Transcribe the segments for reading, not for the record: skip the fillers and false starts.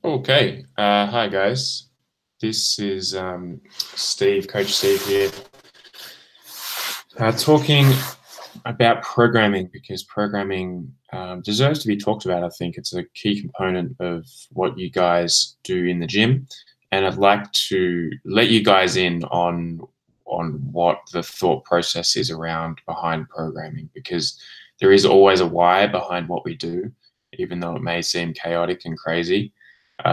Okay. Hi guys. This is Steve, Coach Steve here, talking about programming because programming deserves to be talked about. I think it's a key component of what you guys do in the gym, and I'd like to let you guys in on what the thought process is around behind programming, because there is always a why behind what we do, even though it may seem chaotic and crazy.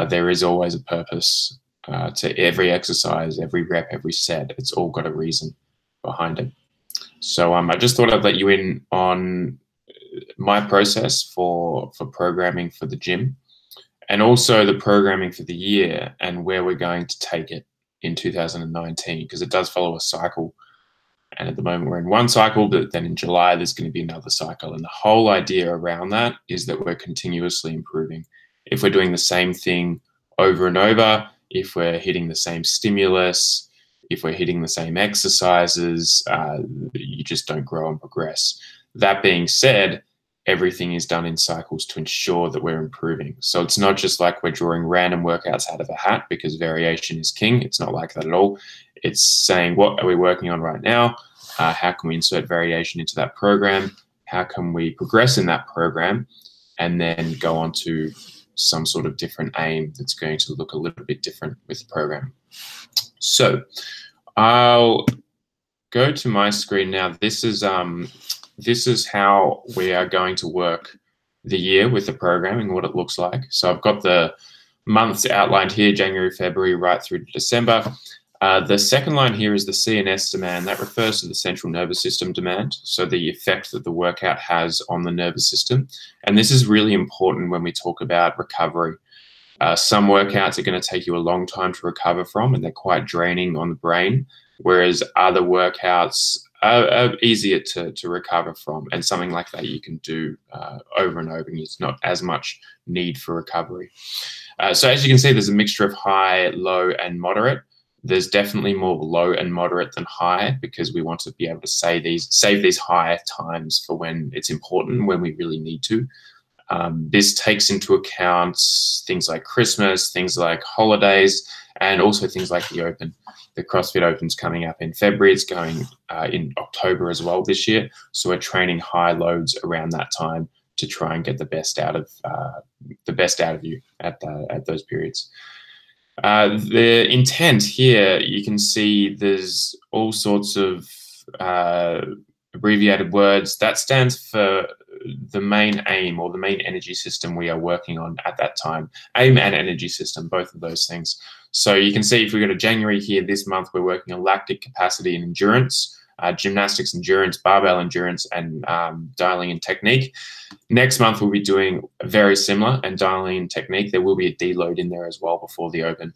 There is always a purpose to every exercise, every rep, every set. It's all got a reason behind it. So I just thought I'd let you in on my process for programming for the gym, and also the programming for the year and where we're going to take it in 2019, because it does follow a cycle. And at the moment we're in one cycle, but then in July there's going to be another cycle. And the whole idea around that is that we're continuously improving. If we're doing the same thing over and over, if we're hitting the same stimulus, if we're hitting the same exercises, you just don't grow and progress. That being said, everything is done in cycles to ensure that we're improving. So it's not just like we're drawing random workouts out of a hat, because variation is king. It's not like that at all. It's saying, what are we working on right now? How can we insert variation into that program? How can we progress in that program? And then go on to some sort of different aim that's going to look a little bit different with the program. So I'll go to my screen now. This is how we are going to work the year with the programming, what it looks like. So I've got the months outlined here, January, February, right through to December. The second line here is the CNS demand. That refers to the central nervous system demand, so the effect that the workout has on the nervous system. And this is really important when we talk about recovery. Some workouts are going to take you a long time to recover from, and they're quite draining on the brain, whereas other workouts are easier to recover from. And something like that you can do over and over, and there's not as much need for recovery. So as you can see, there's a mixture of high, low, and moderate. There's definitely more low and moderate than high, because we want to be able to save these high times for when it's important, when we really need to. This takes into account things like Christmas, things like holidays, and also things like the Open. The CrossFit Open's coming up in February. It's going in October as well this year. So we're training high loads around that time to try and get the best out of you at those periods. The intent here, you can see there's all sorts of abbreviated words. That stands for the main aim, or the main energy system we are working on at that time. Aim and energy system, both of those things. So you can see if we go to January here, this month we're working on lactic capacity and endurance, gymnastics endurance, barbell endurance, and dialing in technique. Next month we'll be doing very similar and dialing in technique. There will be a deload in there as well before the Open.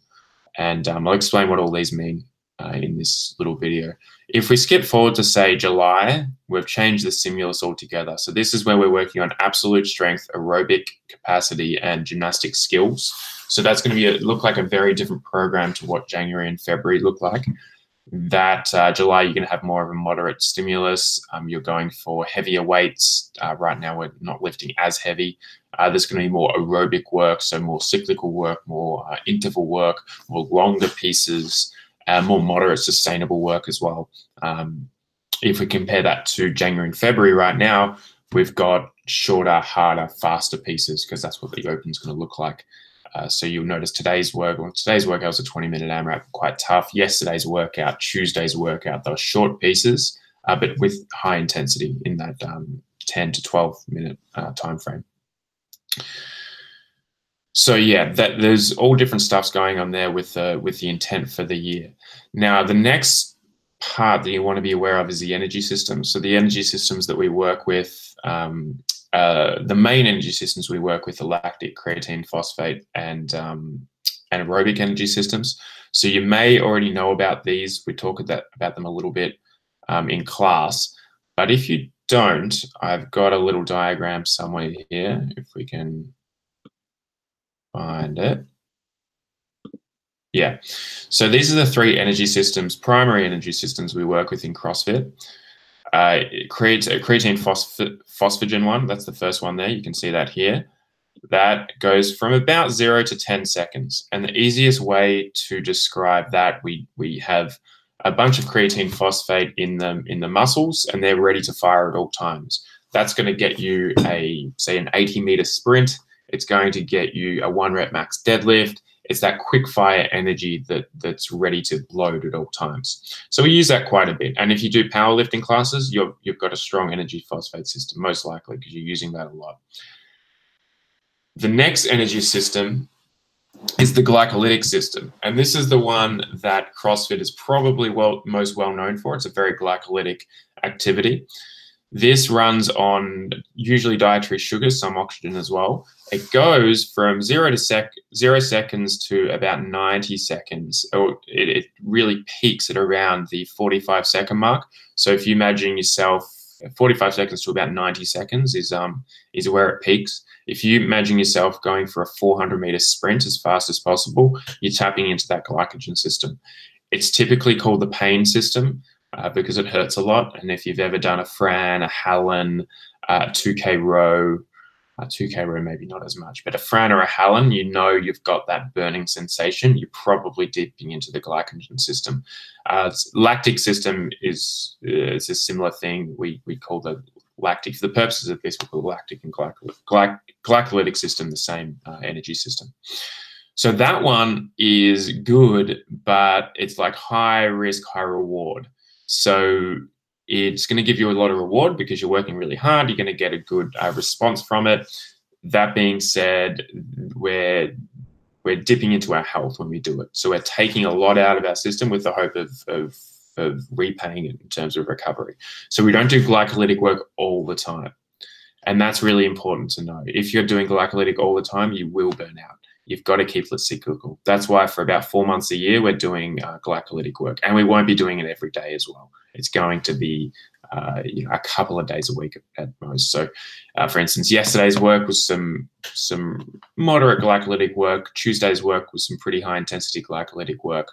And I'll explain what all these mean in this little video. If we skip forward to, say, July, we've changed the stimulus altogether. So this is where we're working on absolute strength, aerobic capacity, and gymnastic skills. So that's going to look like a very different program to what January and February look like. That July, you're going to have more of a moderate stimulus. You're going for heavier weights. Right now, we're not lifting as heavy. There's going to be more aerobic work, so more cyclical work, more interval work, more longer pieces, more moderate sustainable work as well. If we compare that to January and February right now, we've got shorter, harder, faster pieces, because that's what the Open is going to look like. So you'll notice today's workout was a 20-minute AMRAP, quite tough. Yesterday's workout, Tuesday's workout, those short pieces, but with high intensity in that 10 to 12-minute time frame. So yeah, there's all different stuffs going on there with the intent for the year. Now, the next part that you want to be aware of is the energy systems. So the energy systems that we work with, the main energy systems we work with are lactic, creatine, phosphate, and anaerobic energy systems. So you may already know about these. We talk about them a little bit in class. But if you don't, I've got a little diagram somewhere here, if we can find it. Yeah. So these are the three energy systems, primary energy systems we work with in CrossFit. It creates a creatine phosphagen one. That's the first one there. You can see that here. that goes from about 0 to 10 seconds. And the easiest way to describe that, we have a bunch of creatine phosphate in the muscles, and they're ready to fire at all times. That's going to get you say an 80-meter sprint. It's going to get you a 1 rep max deadlift. It's that quick fire energy that's ready to load at all times. So we use that quite a bit. And if you do powerlifting classes, you've got a strong energy phosphate system, most likely, because you're using that a lot. The next energy system is the glycolytic system. And this is the one that CrossFit is probably most well known for. It's a very glycolytic activity. This runs on usually dietary sugars, some oxygen as well. It goes from 0 seconds to about 90 seconds. It really peaks at around the 45-second mark. So if you imagine yourself, 45 seconds to about 90 seconds is where it peaks. If you imagine yourself going for a 400-meter sprint as fast as possible, you're tapping into that glycogen system. It's typically called the pain system because it hurts a lot. And if you've ever done a Fran, a Hallen, 2K row, 2K row maybe not as much, but a Fran or a Hallen, you know you've got that burning sensation. You're probably dipping into the glycogen system. Lactic system is a similar thing. We call the lactic, for the purposes of this, we call lactic and glycolytic system the same energy system. So that one is good, but it's like high risk, high reward. So it's going to give you a lot of reward because you're working really hard. You're going to get a good response from it. That being said, we're dipping into our health when we do it. So we're taking a lot out of our system with the hope of repaying it in terms of recovery. So we don't do glycolytic work all the time. And that's really important to know. If you're doing glycolytic all the time, you will burn out. You've got to keep it cyclical. That's why for about 4 months a year, we're doing glycolytic work. And we won't be doing it every day as well. It's going to be a couple of days a week at most. So, for instance, yesterday's work was some moderate glycolytic work. Tuesday's work was some pretty high-intensity glycolytic work.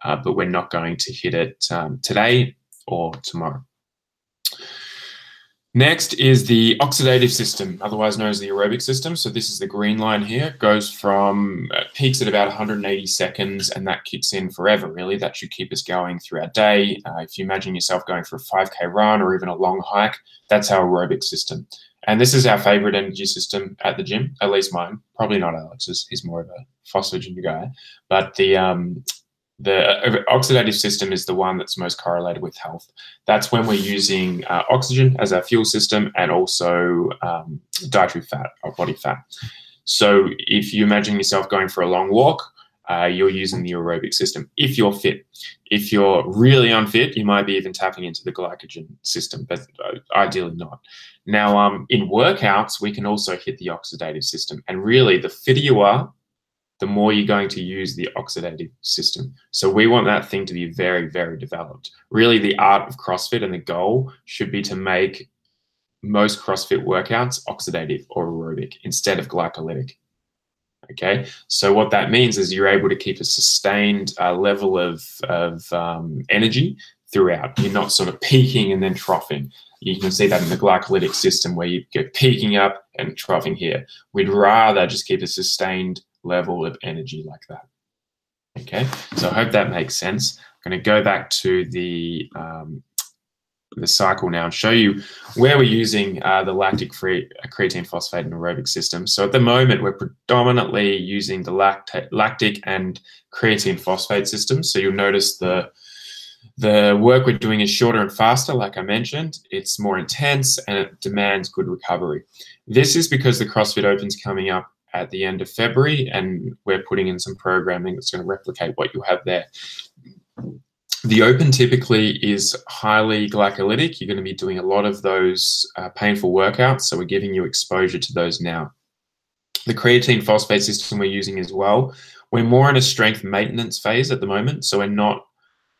But we're not going to hit it today or tomorrow. Next is the oxidative system, otherwise known as the aerobic system. So this is the green line here. It goes from peaks at about 180 seconds, and that kicks in forever, really. That should keep us going through our day. If you imagine yourself going for a 5K run or even a long hike, that's our aerobic system. And this is our favorite energy system at the gym, at least mine. Probably not Alex's. He's more of a phosphagen guy. But the oxidative system is the one that's most correlated with health. That's when we're using oxygen as our fuel system and also dietary fat or body fat. So if you imagine yourself going for a long walk, you're using the aerobic system if you're fit. If you're really unfit, you might be even tapping into the glycogen system, but ideally not. Now, in workouts, we can also hit the oxidative system. And really, the fitter you are, the more you're going to use the oxidative system. So we want that thing to be very, very developed. Really, the art of CrossFit and the goal should be to make most CrossFit workouts oxidative or aerobic instead of glycolytic. Okay, so what that means is you're able to keep a sustained level of energy throughout. You're not sort of peaking and then troughing. You can see that in the glycolytic system where you go peaking up and troughing here. We'd rather just keep a sustained level of energy like that. Okay, so I hope that makes sense. I'm going to go back to the cycle now and show you where we're using the lactic creatine phosphate and aerobic system. So at the moment, we're predominantly using the lactic and creatine phosphate system. So you'll notice the work we're doing is shorter and faster, like I mentioned. It's more intense and it demands good recovery. This is because the CrossFit Open's coming up at the end of February, and we're putting in some programming that's going to replicate what you have there. The Open typically is highly glycolytic. You're going to be doing a lot of those painful workouts, so we're giving you exposure to those now. The creatine phosphate system we're using as well. We're more in a strength maintenance phase at the moment, so we're not,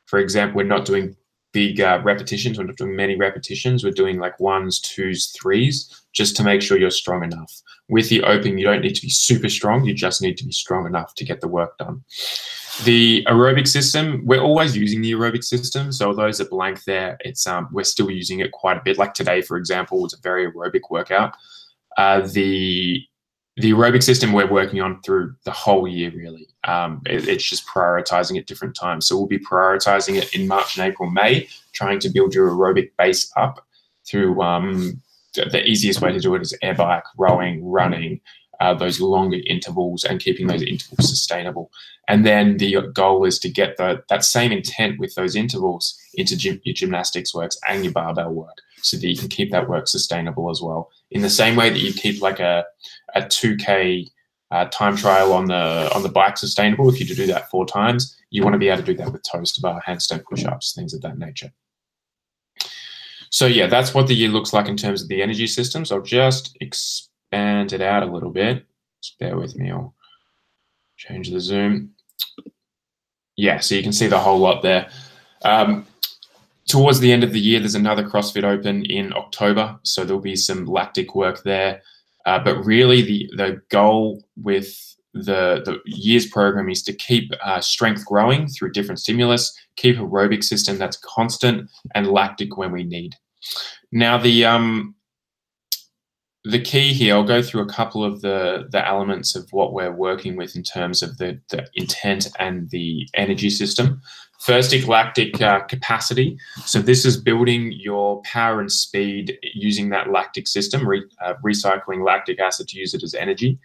for example, we're not doing big repetitions. We're not doing many repetitions. We're doing like 1s, 2s, 3s, just to make sure you're strong enough. With the Open, you don't need to be super strong. You just need to be strong enough to get the work done. The aerobic system, we're always using the aerobic system. So those are blank there. It's we're still using it quite a bit. Like today, for example, was a very aerobic workout. The the aerobic system we're working on through the whole year, really. It's just prioritizing at different times. So we'll be prioritizing it in March and April, May, trying to build your aerobic base up through the easiest way to do it is air bike, rowing, running, those longer intervals, and keeping those intervals sustainable. And then the goal is to get that same intent with those intervals into your gymnastics works and your barbell work, so that you can keep that work sustainable as well. In the same way that you keep like a 2K time trial on the bike sustainable, if you do that 4 times, you want to be able to do that with toes to bar, handstand push-ups, things of that nature. So yeah, that's what the year looks like in terms of the energy systems. I'll just expand it out a little bit. Just bear with me. I'll change the zoom. Yeah, so you can see the whole lot there. Towards the end of the year, there's another CrossFit Open in October, so there'll be some lactic work there. But really, the goal with the year's program is to keep strength growing through different stimulus, keep aerobic system that's constant, and lactic when we need. Now, the key here, I'll go through a couple of the elements of what we're working with in terms of the intent and the energy system. First, lactic capacity. So this is building your power and speed using that lactic system, recycling lactic acid to use it as energy.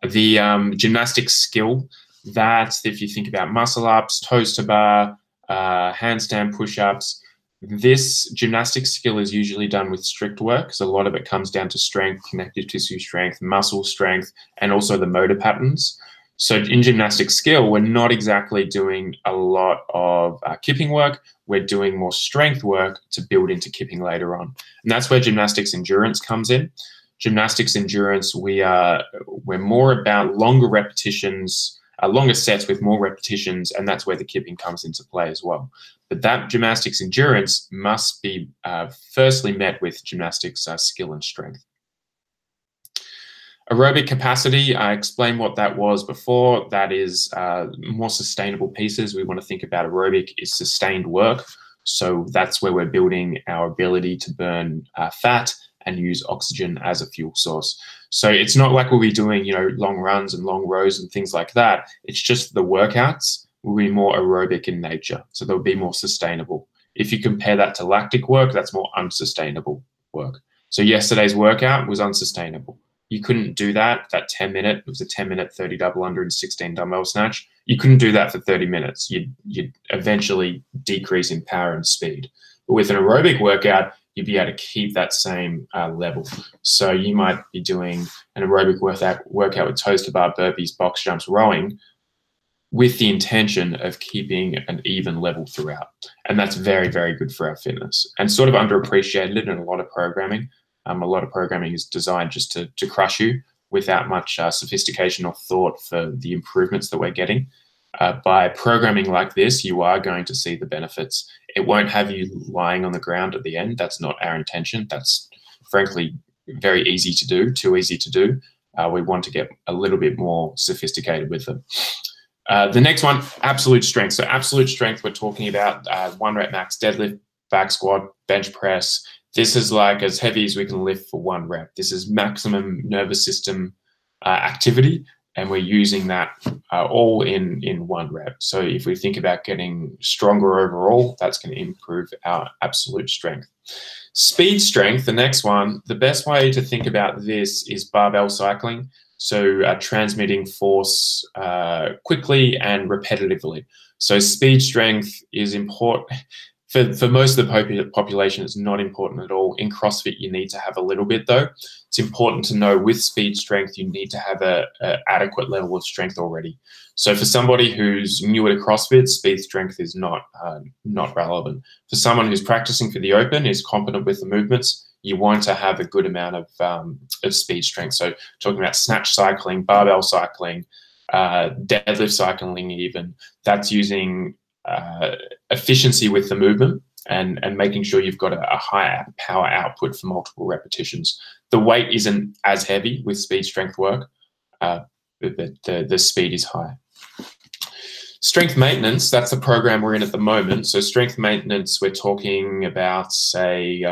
The gymnastic skill, that if you think about muscle ups, toes to bar, handstand push-ups, this gymnastic skill is usually done with strict work. So a lot of it comes down to strength, connective tissue strength, muscle strength, and also the motor patterns. So in gymnastic skill, we're not exactly doing a lot of kipping work. We're doing more strength work to build into kipping later on. And that's where gymnastics endurance comes in. Gymnastics endurance, we're more about longer repetitions, longer sets with more repetitions, and that's where the kipping comes into play as well. But that gymnastics endurance must be firstly met with gymnastics skill and strength. Aerobic capacity, I explained what that was before. That is more sustainable pieces. We want to think about aerobic is sustained work. So that's where we're building our ability to burn fat and use oxygen as a fuel source. So it's not like we'll be doing, long runs and long rows and things like that. It's just the workouts will be more aerobic in nature. So they'll be more sustainable. If you compare that to lactic work, that's more unsustainable work. So yesterday's workout was unsustainable. You couldn't do that 10-minute, it was a 10-minute 30 double under and 16 dumbbell snatch. You couldn't do that for 30 minutes. You'd eventually decrease in power and speed. But with an aerobic workout, you'd be able to keep that same level. So you might be doing an aerobic workout with toes to bar, burpees, box jumps, rowing, with the intention of keeping an even level throughout. And that's very, very good for our fitness and sort of underappreciated in a lot of programming. A lot of programming is designed just to crush you without much sophistication or thought for the improvements that we're getting. By programming like this, you are going to see the benefits. It won't have you lying on the ground at the end. That's not our intention. That's frankly very easy to do, too easy to do. We want to get a little bit more sophisticated with them. The next one, absolute strength. So absolute strength, we're talking about 1 rep max deadlift, back squat, bench press. This is like as heavy as we can lift for 1 rep. This is maximum nervous system activity, and we're using that all in 1 rep. So if we think about getting stronger overall, that's going to improve our absolute strength. Speed strength, the next one, the best way to think about this is barbell cycling. So transmitting force quickly and repetitively. So speed strength is important. For most of the population, it's not important at all. In CrossFit, you need to have a little bit, though. It's important to know with speed strength, you need to have an adequate level of strength already. So for somebody who's newer to CrossFit, speed strength is not relevant. For someone who's practicing for the Open, is competent with the movements, you want to have a good amount of speed strength. So talking about snatch cycling, barbell cycling, deadlift cycling even, that's using efficiency with the movement and making sure you've got a high power output for multiple repetitions. The weight isn't as heavy with speed strength work, but the speed is high. Strength maintenance, that's the program we're in at the moment. So strength maintenance, we're talking about, say,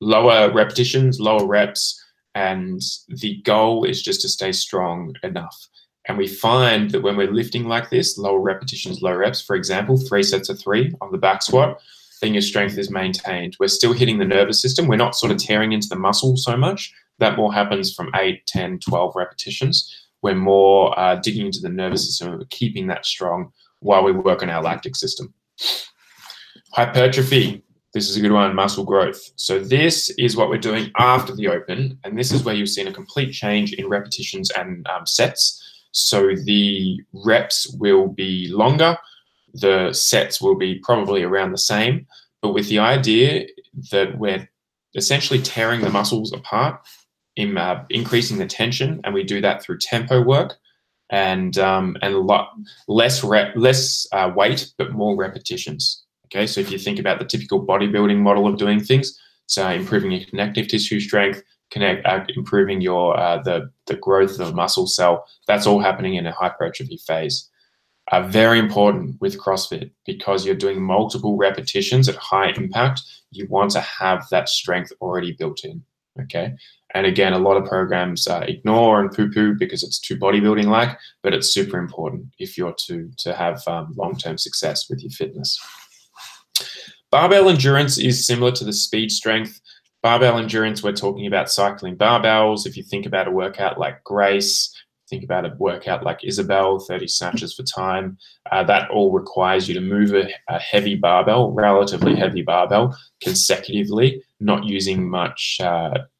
lower repetitions, lower reps, and the goal is just to stay strong enough. And we find that when we're lifting like this, lower repetitions, low reps, for example, 3 sets of 3 on the back squat, then your strength is maintained. We're still hitting the nervous system. We're not sort of tearing into the muscle so much. That more happens from 8, 10, 12 repetitions. We're more digging into the nervous system and we're keeping that strong while we work on our lactic system. Hypertrophy. This is a good one, muscle growth. So this is what we're doing after the open, and this is where you've seen a complete change in repetitions and sets. So the reps will be longer, the sets will be probably around the same, but with the idea that we're essentially tearing the muscles apart, increasing the tension, and we do that through tempo work and a lot less weight, but more repetitions. Okay, so if you think about the typical bodybuilding model of doing things, so improving your connective tissue strength, improving your the growth of a muscle cell, that's all happening in a hypertrophy phase. Very important with CrossFit because you're doing multiple repetitions at high impact. You want to have that strength already built in. Okay, and again, a lot of programs ignore and poo-poo because it's too bodybuilding-like, but it's super important if you're to have long-term success with your fitness. Barbell endurance is similar to the speed strength. Barbell endurance, we're talking about cycling barbells. If you think about a workout like Grace, think about a workout like Isabel, 30 snatches for time, that all requires you to move a heavy barbell, relatively heavy barbell, consecutively, not using much,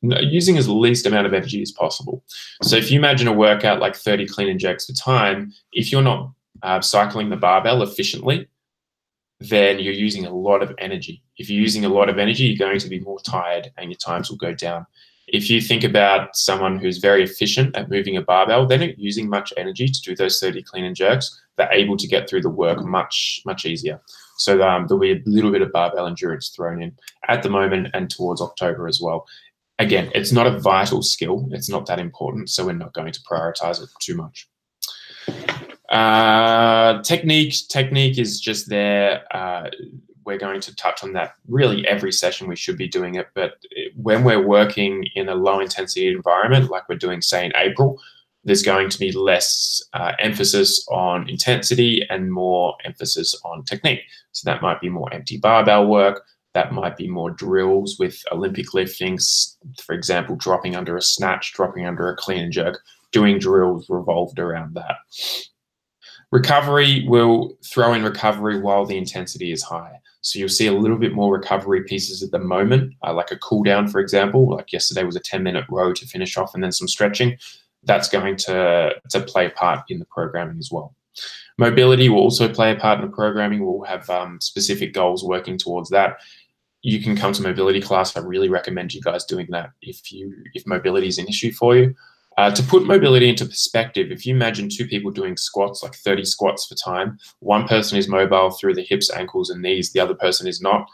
using as least amount of energy as possible. So if you imagine a workout like 30 clean and jerks for time, if you're not cycling the barbell efficiently, then you're using a lot of energy. If you're using a lot of energy, you're going to be more tired and your times will go down. If you think about someone who's very efficient at moving a barbell, they're not using much energy to do those 30 clean and jerks. They're able to get through the work much, much easier. So there'll be a little bit of barbell endurance thrown in at the moment and towards October as well. Again, it's not a vital skill. It's not that important, so we're not going to prioritize it too much. Technique is just there. We're going to touch on that really every session. We should be doing it, but when we're working in a low intensity environment like we're doing, say, in April, there's going to be less emphasis on intensity and more emphasis on technique. So that might be more empty barbell work. That might be more drills with Olympic liftings, for example, dropping under a snatch, dropping under a clean and jerk, doing drills revolved around that. Recovery, will throw in recovery while the intensity is high. So you'll see a little bit more recovery pieces at the moment, like a cool down, for example, like yesterday was a 10-minute row to finish off and then some stretching. That's going to play a part in the programming as well. Mobility will also play a part in the programming. We'll have specific goals working towards that. You can come to mobility class. I really recommend you guys doing that if mobility is an issue for you. To put mobility into perspective, if you imagine 2 people doing squats, like 30 squats for time, one person is mobile through the hips, ankles, and knees, the other person is not.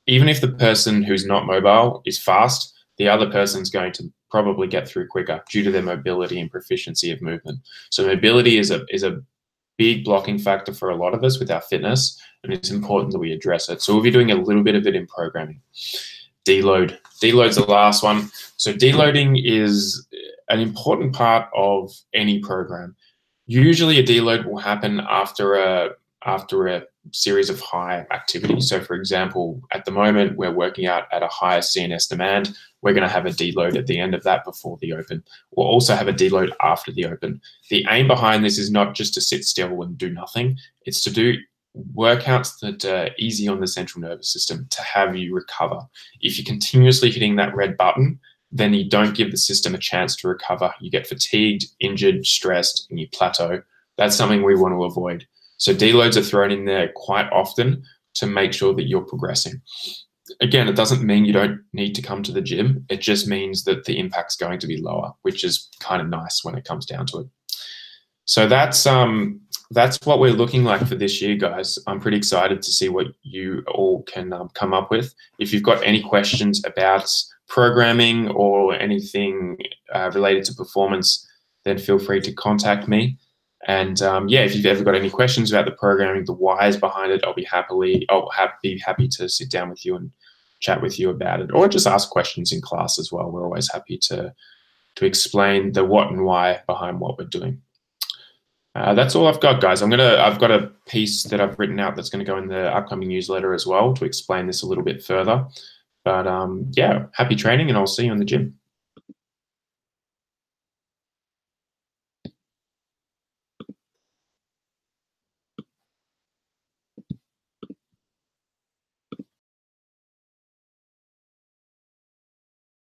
Even if the person who's not mobile is fast, the other person's going to probably get through quicker due to their mobility and proficiency of movement. So mobility is a big blocking factor for a lot of us with our fitness, and it's important that we address it. So we'll be doing a little bit of it in programming. Deload. Deload's the last one. So deloading is an important part of any program. Usually a deload will happen after a series of high activity. So for example, at the moment, we're working out at a higher CNS demand. We're going to have a deload at the end of that before the open. We'll also have a deload after the open. The aim behind this is not just to sit still and do nothing. It's to do workouts that are easy on the central nervous system to have you recover. If you're continuously hitting that red button, then you don't give the system a chance to recover. You get fatigued, injured, stressed, and you plateau. That's something we want to avoid. So deloads are thrown in there quite often to make sure that you're progressing. Again, it doesn't mean you don't need to come to the gym. It just means that the impact's going to be lower, which is kind of nice when it comes down to it. So that's what we're looking like for this year, guys. I'm pretty excited to see what you all can come up with. If you've got any questions about programming or anything related to performance, then feel free to contact me. And yeah, if you've ever got any questions about the programming, the whys behind it, I'll be happy to sit down with you and chat with you about it, or just ask questions in class as well. We're always happy to to explain the what and why behind what we're doing. That's all I've got, guys. I've got a piece that I've written out that's going to go in the upcoming newsletter as well to explain this a little bit further. But yeah, happy training, and I'll see you in the gym.